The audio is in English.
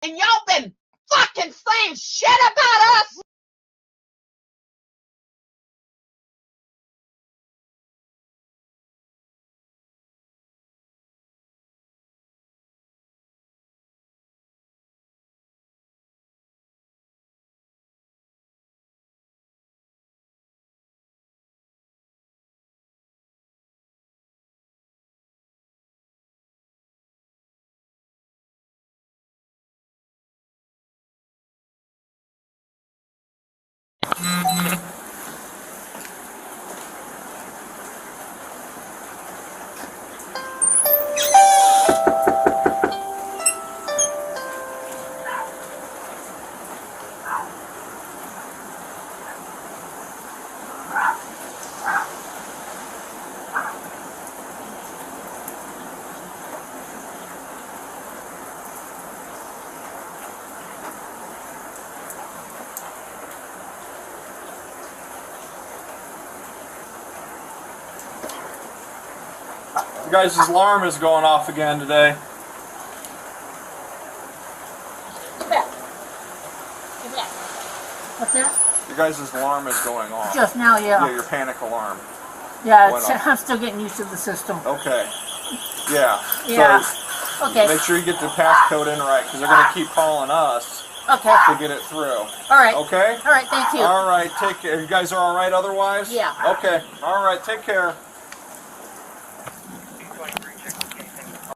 and y'all been fucking saying shit about us. You guys' alarm is going off again today. What's that? Your guys' alarm is going off. Just now, yeah. Yeah, your panic alarm. Yeah, I'm still getting used to the system. Okay. Yeah. Yeah. So okay. make sure you get the passcode in right, because they're going to keep calling us to get it through. All right. Okay? All right, thank you. All right, take care. You guys are all right otherwise? Yeah. Okay. All right, take care.